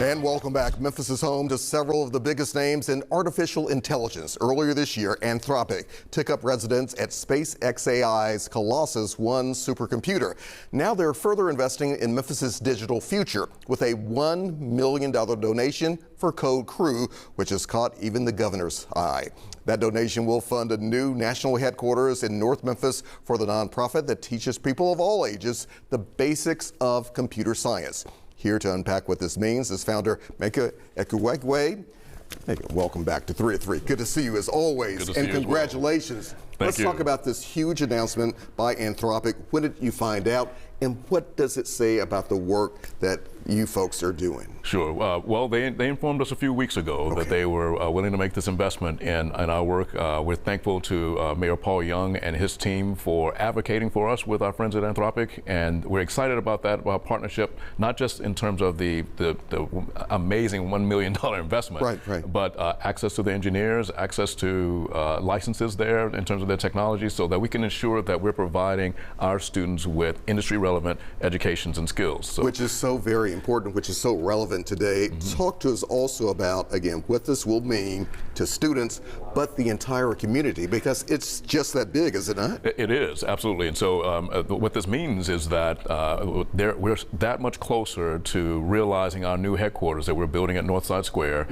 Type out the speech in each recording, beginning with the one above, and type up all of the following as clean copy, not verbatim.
And welcome back. Memphis is home to several of the biggest names in artificial intelligence. Earlier this year, Anthropic took up residence at SpaceX AI's Colossus One supercomputer. Now they're further investing in Memphis's digital future with a $1 million donation for Code Crew, which has caught even the governor's eye. That donation will fund a new national headquarters in North Memphis for the nonprofit that teaches people of all ages the basics of computer science. Here to unpack what this means is founder Meka Ekwuegwe. Welcome back to 3 at 3. Good to see you as always, and congratulations. Let's talk about this huge announcement by Anthropic. When did you find out, and what does it say about the work that you folks are doing? Sure. Well, they informed us a few weeks ago that they were willing to make this investment in our work. We're thankful to Mayor Paul Young and his team for advocating for us with our friends at Anthropic, and we're excited about that partnership, not just in terms of the amazing $1 million investment, but access to the engineers, access to licenses there in terms of their technology, so that we can ensure that we're providing our students with industry-relevant educations and skills. So, which is so very important, which is so relevant today. Talk to us also about, again, what this will mean to students, but the entire community, because it's just that big, is it not? It is, absolutely. And so what this means is that we're that much closer to realizing our new headquarters that we're building at Northside Square,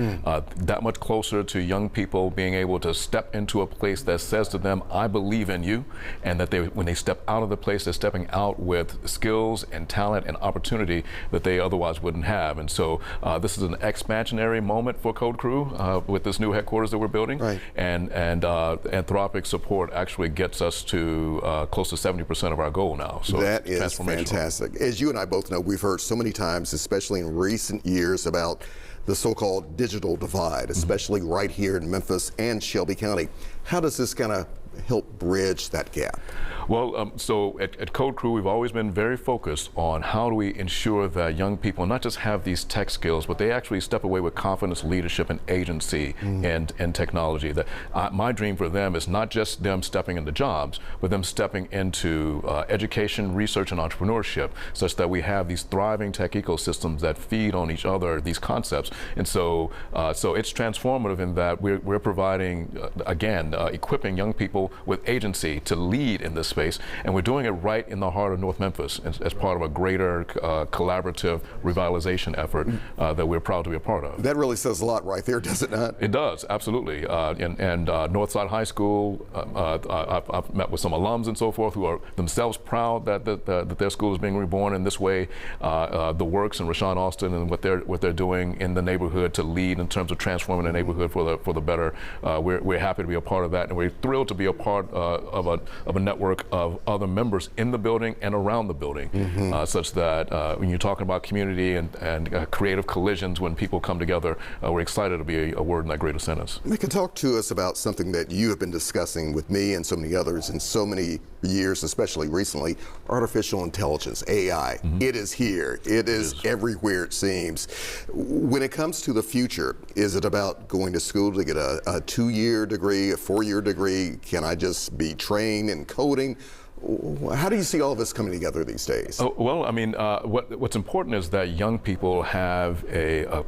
that much closer to young people being able to step into a place that says to them, I believe in you, and that when they step out of the place, they're stepping out with skills and talent and opportunity that they otherwise wouldn't have. And so this is an expansionary moment for Code Crew with this new headquarters that we're building. And Anthropic support actually gets us to close to 70% of our goal now. So that is fantastic. As you and I both know, we've heard so many times, especially in recent years, about the so-called digital divide, especially right here in Memphis and Shelby County. How does this kind of help bridge that gap? Well, so at Code Crew, we've always been very focused on how do we ensure that young people not just have these tech skills, but they actually step away with confidence, leadership, and agency and technology. That my dream for them is not just them stepping into jobs, but them stepping into education, research, and entrepreneurship, such that we have these thriving tech ecosystems that feed on each other, these concepts. And so, so it's transformative in that we're providing, again, equipping young people with agency to lead in this space, and we're doing it right in the heart of North Memphis as part of a greater collaborative revitalization effort that we're proud to be a part of. That really says a lot right there, does it not? It does, absolutely. And Northside High School, I've met with some alums and so forth who are themselves proud that their school is being reborn in this way. The Works and Rashawn Austin and what they're doing in the neighborhood to lead in terms of transforming the neighborhood for the better. We're happy to be a part of that, and we're thrilled to be a part of a network of other members in the building and around the building, such that when you're talking about community and creative collisions when people come together, we're excited to be a word in that greater sentence. Meka, talk to us about something that you have been discussing with me and so many others in so many years, especially recently, artificial intelligence, AI. It is here. It is everywhere, it seems. When it comes to the future, is it about going to school to get a 2-year degree, a 4-year degree? Can I just be trained in coding? How do you see all of this coming together these days? Well, I mean, what's important is that young people have a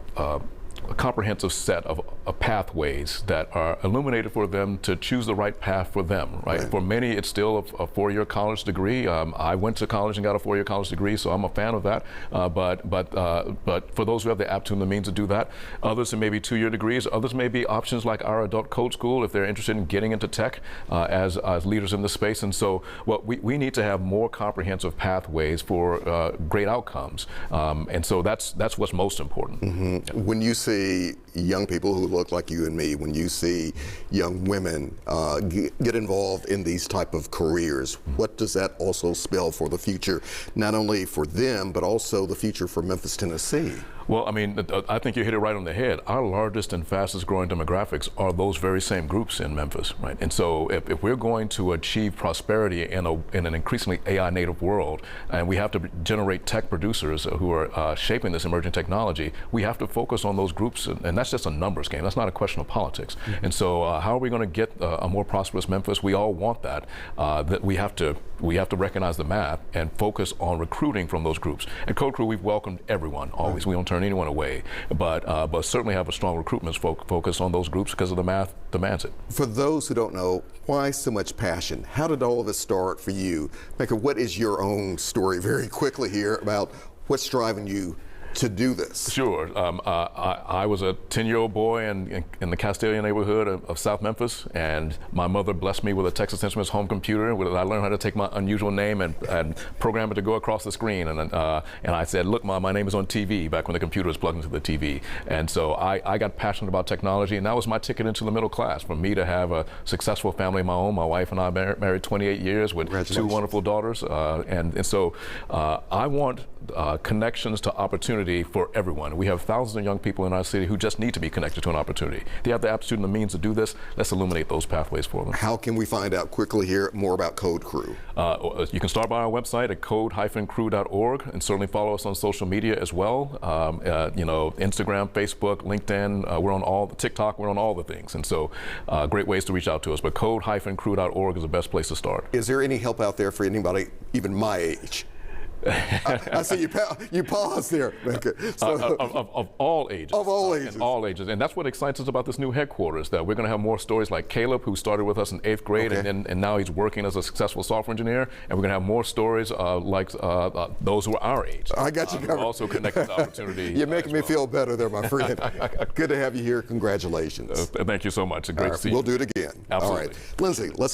comprehensive set of pathways that are illuminated for them to choose the right path for them, right? For many, it's still a 4-year college degree. I went to college and got a 4-year college degree, so I'm a fan of that. But for those who have the aptitude and the means to do that, others it may be 2-year degrees. Others may be options like our adult code school if they're interested in getting into tech as leaders in this space. And so, we need to have more comprehensive pathways for great outcomes. And so that's what's most important. When you see young people who look like you and me, when you see young women get involved in these type of careers, what does that also spell for the future, not only for them, but also the future for Memphis, Tennessee? Well, I mean, I think you hit it right on the head. Our largest and fastest growing demographics are those very same groups in Memphis, right? And so if we're going to achieve prosperity in an increasingly AI native world, and we have to generate tech producers who are shaping this emerging technology, we have to focus on those groups, and that's just a numbers game. That's not a question of politics. And so how are we going to get a more prosperous Memphis? We all want that. That we have to recognize the math and focus on recruiting from those groups. At Code Crew, we've welcomed everyone, always. We don't turn turn anyone away, but certainly have a strong recruitment focus on those groups because of the math demands it. For those who don't know, why so much passion? How did all of this start for you? Mecca, what is your own story very quickly here about what's driving you to do this? Sure. I was a 10-year-old boy in the Castelia neighborhood of South Memphis, and my mother blessed me with a Texas Instruments home computer. I learned how to take my unusual name and program it to go across the screen. And I said, look, Mom, my name is on TV, back when the computer was plugged into the TV. And so I got passionate about technology, and that was my ticket into the middle class. For me to have a successful family of my own, my wife and I married 28 years with 2 wonderful daughters. And so I want connections to opportunity for everyone. We have thousands of young people in our city who just need to be connected to an opportunity. They have the aptitude and the means to do this. Let's illuminate those pathways for them. How can we find out quickly here more about Code Crew? You can start by our website at code-crew.org, and certainly follow us on social media as well. Instagram, Facebook, LinkedIn. We're on all TikTok. We're on all the things, and so great ways to reach out to us. But code-crew.org is the best place to start. Is there any help out there for anybody even my age? I see you pause there. So, of all ages. Of all ages. And all ages. And that's what excites us about this new headquarters, that we're going to have more stories like Caleb, who started with us in 8th grade, and now he's working as a successful software engineer. And we're going to have more stories like those who are our age. I got you covered. Also connected to opportunity. You're making me feel better there, my friend. Good to have you here. Congratulations. Thank you so much. It's great to see you. We'll do it again. Absolutely. All right. Lindsay, let's